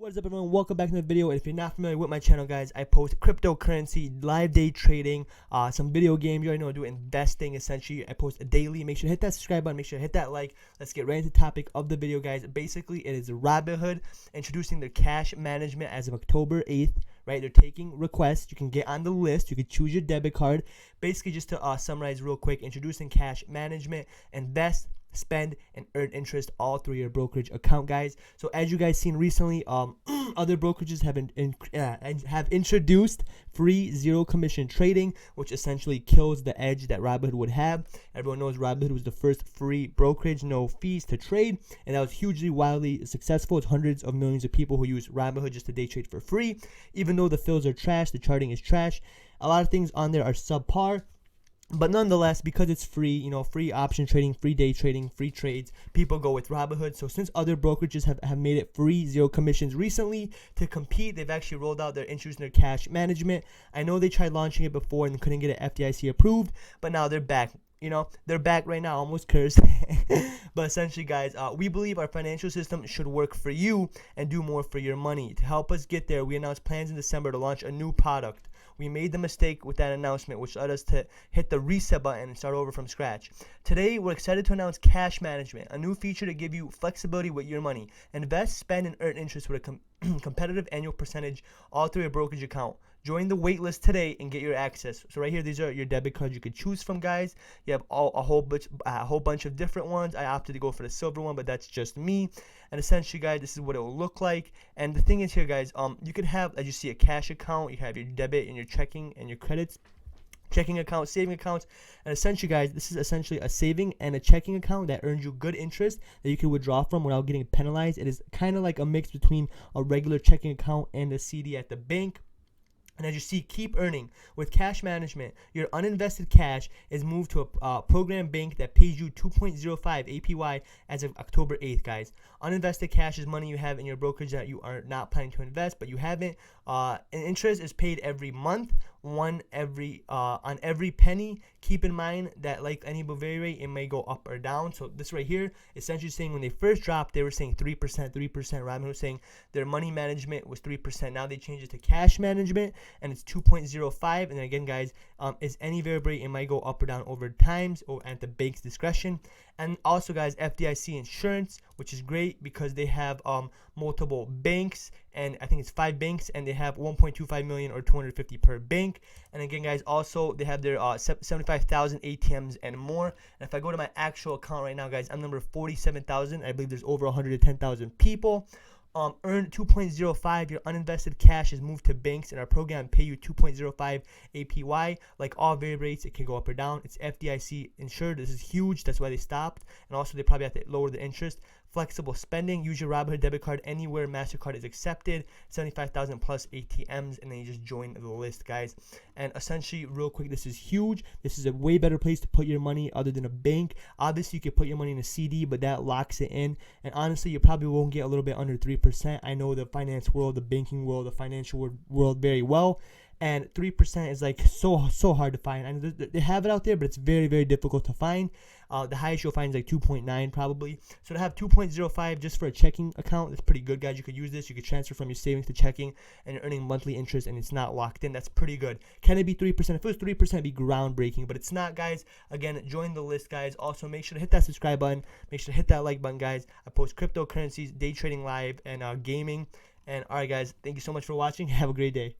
What is up, everyone? Welcome back to the video. If you're not familiar with my channel, guys, I post cryptocurrency, live day trading, some video games. You already know I do investing. Essentially, I post daily. Make sure to hit that subscribe button. Make sure to hit that like. Let's get right into the topic of the video, guys. Basically, it is Robinhood introducing their cash management as of October 8th. Right, they're taking requests. You can get on the list. You can choose your debit card. Basically, just to summarize real quick, introducing cash management, invest, spend, and earn interest all through your brokerage account, guys. So as you guys seen recently, other brokerages have introduced free zero commission trading, which essentially kills the edge that Robinhood would have. Everyone knows Robinhood was the first free brokerage, no fees to trade, and that was hugely, wildly successful. It's hundreds of millions of people who use Robinhood just to day trade for free. Even though the fills are trash, the charting is trash, a lot of things on there are subpar. But nonetheless, because it's free, free option trading, free day trading, free trades, people go with Robinhood. So since other brokerages have made it free, zero commissions recently, to compete, they've actually rolled out their introducing their cash management. I know they tried launching it before and couldn't get it FDIC approved, but now they're back. They're back right now, almost cursed. But essentially, guys, we believe our financial system should work for you and do more for your money. To help us get there, we announced plans in December to launch a new product. We made the mistake with that announcement, which led us to hit the reset button and start over from scratch. Today, we're excited to announce cash management, a new feature to give you flexibility with your money. Invest, spend, and earn interest with a competitive annual percentage all through your brokerage account. Join the waitlist today and get your access. So right here, these are your debit cards you could choose from, guys. You have a whole bunch of different ones. I opted to go for the silver one, but that's just me. And essentially, guys, this is what it will look like. And the thing is here, guys, you could have, as you see, a cash account. You have your debit and your checking and your credits. Checking accounts, saving accounts, and essentially, guys, this is essentially a saving and a checking account that earns you good interest that you can withdraw from without getting penalized. It is kind of like a mix between a regular checking account and a CD at the bank. And as you see, keep earning. With cash management, your uninvested cash is moved to a program bank that pays you 2.05 APY as of October 8th, guys. Uninvested cash is money you have in your brokerage that you are not planning to invest, but you haven't. And interest is paid every month, on every penny. Keep in mind that, like any Bovary rate, it may go up or down. So this right here, essentially saying when they first dropped, they were saying 3%. Robinhood was saying their money management was 3%. Now they changed it to cash management, and it's 2.05. And then again, guys, is any variable rate, it might go up or down over times or at the bank's discretion. And also, guys, FDIC insurance, which is great because they have multiple banks, and I think it's 5 banks, and they have 1.25 million or 250 per bank. And again, guys, also they have their 75,000 ATMs and more. And if I go to my actual account right now, guys, I'm number 47,000. I believe there's over 110,000 people. Earn 2.05. Your uninvested cash is moved to banks, and our program pay you 2.05 APY. Like all variable rates, it can go up or down. It's FDIC insured. This is huge. That's why they stopped. And also, they probably have to lower the interest. Flexible spending. Use your Robinhood debit card anywhere MasterCard is accepted. 75,000 plus ATMs, and then you just join the list, guys. And essentially, real quick, this is huge. This is a way better place to put your money other than a bank. Obviously, you can put your money in a CD, but that locks it in. And honestly, you probably won't get a little bit under 3%. I know the finance world, the banking world, the financial world very well. And 3% is like so hard to find. I know they have it out there, but it's very, very difficult to find. The highest you'll find is like 2.9 probably. So to have 2.05 just for a checking account, that's pretty good, guys. You could use this. You could transfer from your savings to checking, and you're earning monthly interest, and it's not locked in. That's pretty good. Can it be 3%? If it was 3%, it'd be groundbreaking, but it's not, guys. Again, join the list, guys. Also, make sure to hit that subscribe button. Make sure to hit that like button, guys. I post cryptocurrencies, day trading live, and gaming. And all right, guys, thank you so much for watching. Have a great day.